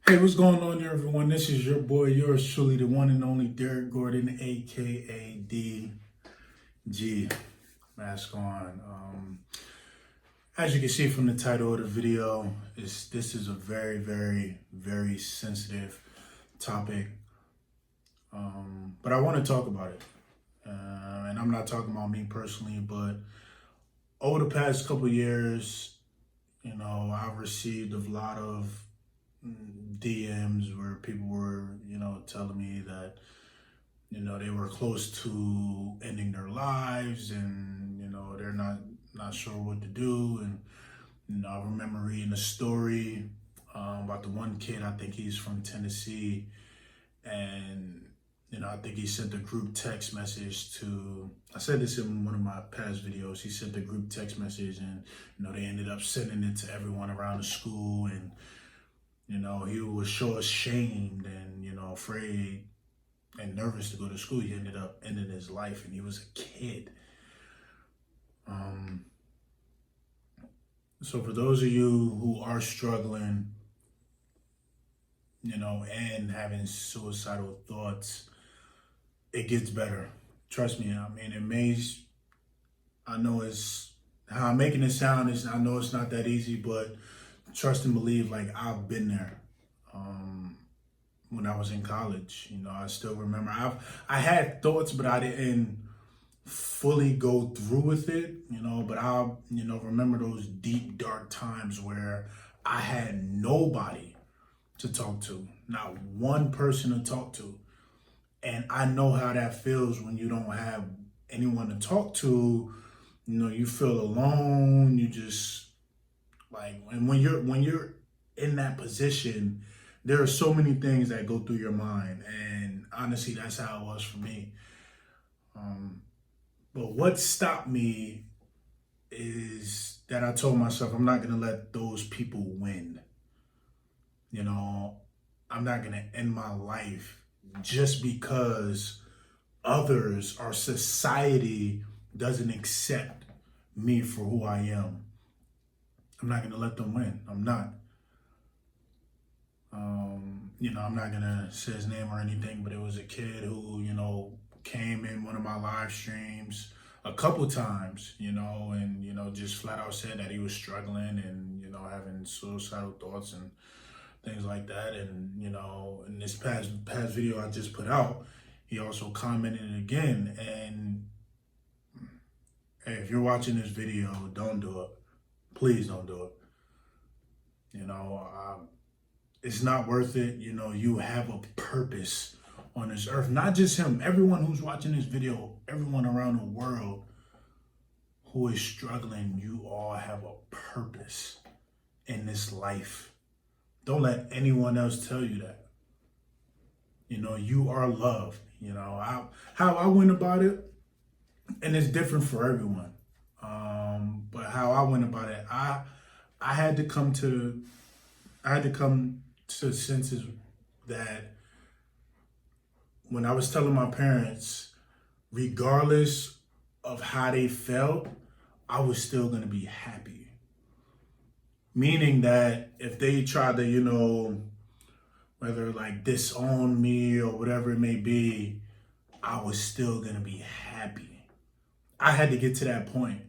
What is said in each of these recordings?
Hey, what's going on there, everyone? This is your boy, yours truly, the one and only Derek Gordon, aka DG. Mask on. As you can see from the title of the video, this is a very, very, very sensitive topic. But I want to talk about it. And I'm not talking about me personally, but over the past couple years, I've received a lot of DMs where people were, telling me that, they were close to ending their lives and, they're not sure what to do. And, I remember reading a story about the one kid, I think he's from Tennessee, and, I think he sent a group text message I said this in one of my past videos. He sent a group text message and, they ended up sending it to everyone around the school. And, he was so ashamed and, afraid and nervous to go to school. He ended up ending his life, and he was a kid. So for those of you who are struggling, and having suicidal thoughts, it gets better. Trust me. I mean, I know it's, how I'm making it sound is, I know it's not that easy, but trust and believe, like, I've been there. When I was in college, I still remember I had thoughts, but I didn't fully go through with it, but I, remember those deep, dark times where I had nobody to talk to, not one person to talk to. And I know how that feels when you don't have anyone to talk to. You feel alone. You just, like, and when you're in that position, there are so many things that go through your mind. And honestly, that's how it was for me. But what stopped me is that I told myself I'm not gonna let those people win. You know, I'm not gonna end my life just because others or society doesn't accept me for who I am. I'm not gonna let them win. I'm not. I'm not gonna say his name or anything, but it was a kid who, came in one of my live streams a couple times, and, just flat out said that he was struggling and, having suicidal thoughts and things like that. And, in this past video I just put out, he also commented again. And hey, if you're watching this video, don't do it. Please don't do it. It's not worth it. You have a purpose on this earth. Not just him, everyone who's watching this video, everyone around the world who is struggling, you all have a purpose in this life. Don't let anyone else tell you that. You are loved. How I went about it, and it's different for everyone. But how I went about it, I had to come to senses that when I was telling my parents, regardless of how they felt, I was still going to be happy. Meaning that if they tried to, whether like disown me or whatever it may be, I was still going to be happy. I had to get to that point.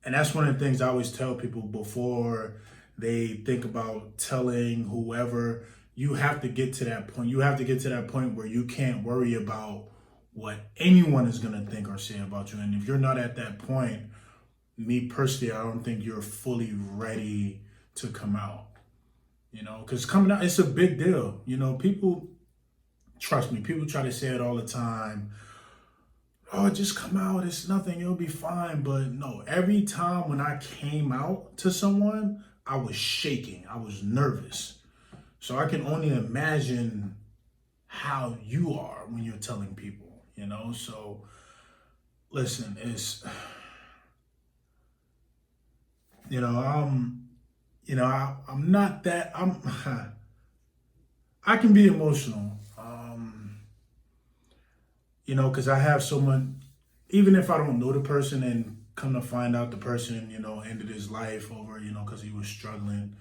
And that's one of the things I always tell people before they think about telling whoever. You have to get to that point. You have to get to that point where you can't worry about what anyone is going to think or say about you. And if you're not at that point, me personally, I don't think you're fully ready to come out. Because coming out, it's a big deal. People, trust me, people try to say it all the time. Oh, just come out. It's nothing. You'll be fine. But no, every time when I came out to someone, I was shaking. I was nervous. So I can only imagine how you are when you're telling people, So listen, I'm not that, I can be emotional, because I have someone, even if I don't know the person and come to find out the person, ended his life over, because he was struggling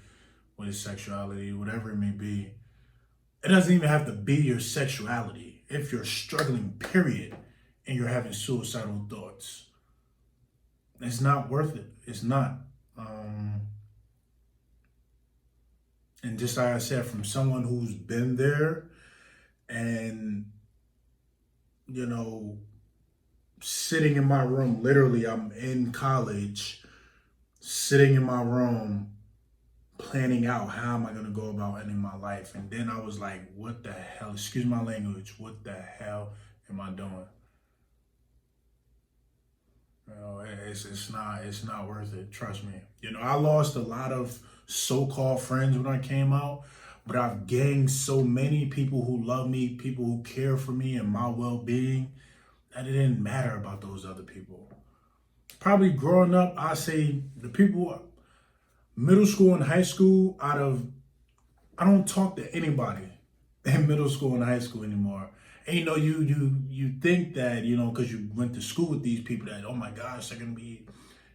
with his sexuality, whatever it may be. It doesn't even have to be your sexuality. If you're struggling, period, and you're having suicidal thoughts, it's not worth it. It's not. And just like I said, from someone who's been there and, you know, sitting in my room, literally, I'm in college, sitting in my room, planning out how am I going to go about ending my life. And then I was like, what the hell, excuse my language, what the hell am I doing? You know, it's not worth it. Trust me. You know, I lost a lot of so-called friends when I came out, but I've gained so many people who love me, people who care for me and my well-being, that it didn't matter about those other people. Probably growing up, I say the people, middle school and high school, I don't talk to anybody in middle school and high school anymore. And you know, you think that, you know, because you went to school with these people that, oh my gosh, they're gonna be,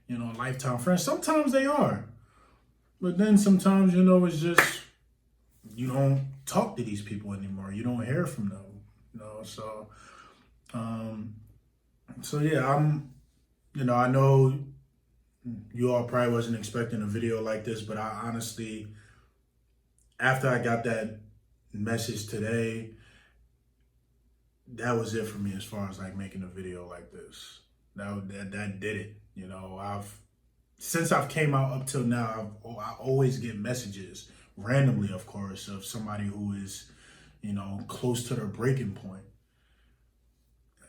you know, lifetime friends. Sometimes they are. But then sometimes, you know, it's just you don't talk to these people anymore. You don't hear from them. You know, so yeah, you know, I know you all probably wasn't expecting a video like this, but I honestly, after I got that message today, that was it for me as far as like making a video like this. That did it. You know, since I've came out up till now, I always get messages randomly, of course, of somebody who is, you know, close to their breaking point.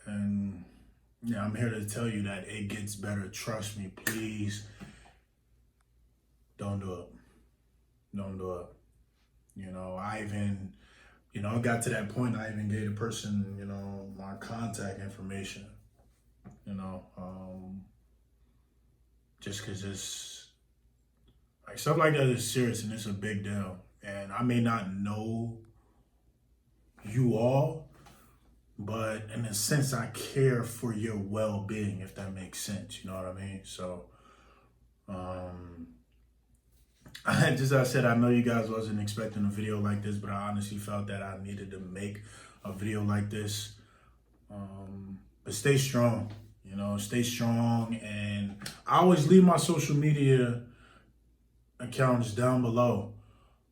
And yeah, I'm here to tell you that it gets better. Trust me, please. Don't do it. Don't do it. You know, I got to that point. I even gave the person, you know, my contact information. You know, just because it's like stuff like that is serious and it's a big deal. And I may not know you all, but in a sense, I care for your well-being, if that makes sense. You know what I mean? So, just as I said, I know you guys wasn't expecting a video like this, but I honestly felt that I needed to make a video like this. But stay strong, you know, stay strong. And I always leave my social media accounts down below.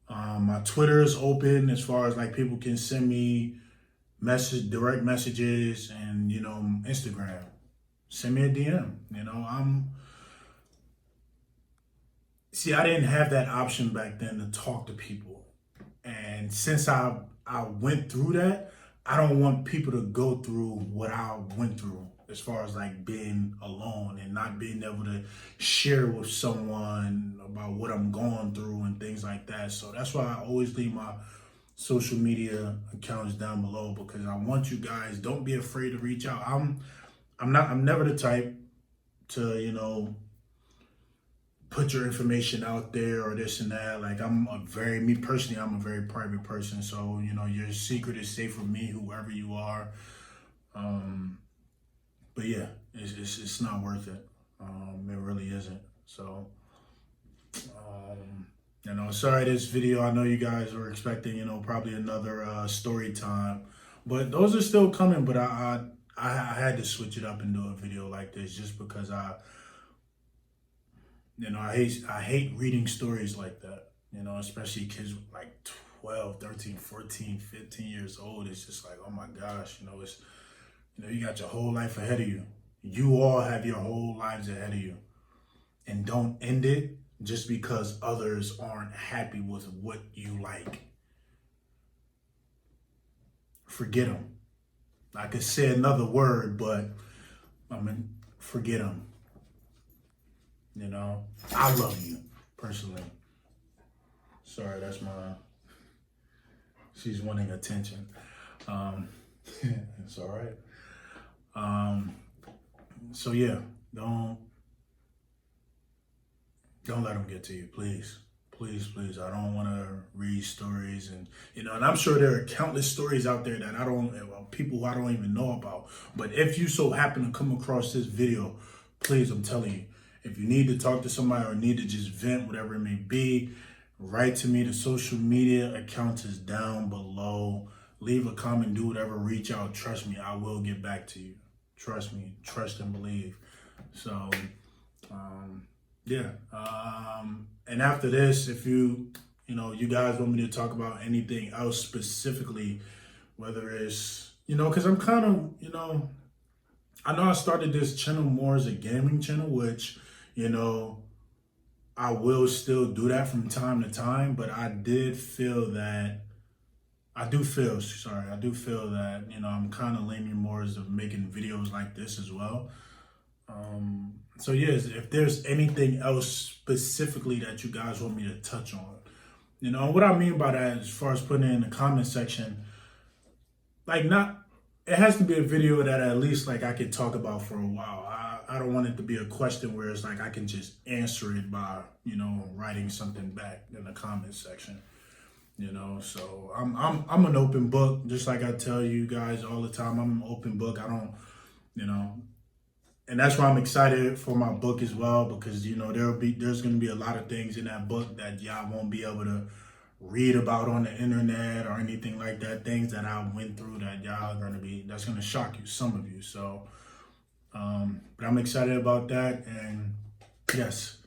My Twitter is open as far as like people can send me direct messages, and, you know, Instagram, send me a DM. You know, I didn't have that option back then to talk to people. And since I went through that, I don't want people to go through what I went through as far as like being alone and not being able to share with someone about what I'm going through and things like that. So that's why I always leave my social media accounts down below, because I want you guys, don't be afraid to reach out. I'm never the type to, you know, put your information out there or this and that. Like, me personally, I'm a very private person. So, you know, your secret is safe with me, whoever you are. But yeah, it's not worth it. It really isn't. So, you know, sorry this video. I know you guys were expecting, you know, probably another story time, but those are still coming. But I had to switch it up and do a video like this just because I hate reading stories like that, you know, especially kids like 12, 13, 14, 15 years old. It's just like, oh my gosh, you know, you got your whole life ahead of you. You all have your whole lives ahead of you. And don't end it just because others aren't happy with what you like. Forget them. I could say another word, but forget them. You know, I love you personally. Sorry, she's wanting attention. It's all right. So yeah, don't let them get to you, please. Please, please. I don't want to read stories, and, you know, and I'm sure there are countless stories out there that people who I don't even know about. But if you so happen to come across this video, please, I'm telling you, if you need to talk to somebody or need to just vent, whatever it may be, write to me. The social media account is down below. Leave a comment, do whatever, reach out. Trust me, I will get back to you. Trust me, trust and believe. So, yeah. And after this, if you guys want me to talk about anything else specifically, whether it's, because I'm kind of, I know I started this channel more as a gaming channel, which, I will still do that from time to time, but I do feel that, I'm kind of leaning more as of making videos like this as well. So yes, if there's anything else specifically that you guys want me to touch on, what I mean by that, as far as putting it in the comment section, it has to be a video that at least I could talk about for a while. I don't want it to be a question where it's I can just answer it by, writing something back in the comment section. So I'm an open book, just like I tell you guys all the time. I'm an open book. I don't, and that's why I'm excited for my book as well, because there's gonna be a lot of things in that book that y'all won't be able to read about on the internet or anything like that. Things that I went through that y'all are that's gonna shock you, some of you. So, but I'm excited about that, and yes.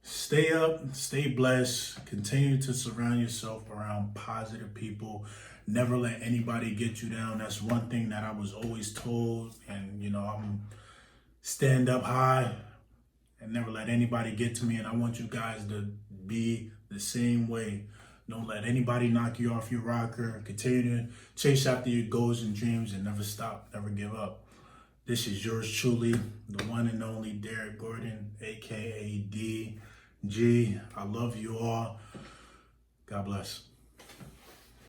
Stay up, stay blessed, continue to surround yourself around positive people. Never let anybody get you down. That's one thing that I was always told. And, I'm stand up high and never let anybody get to me. And I want you guys to be the same way. Don't let anybody knock you off your rocker. Continue to chase after your goals and dreams and never stop, never give up. This is yours truly, the one and only Derek Gordon, aka DG. I love you all. God bless.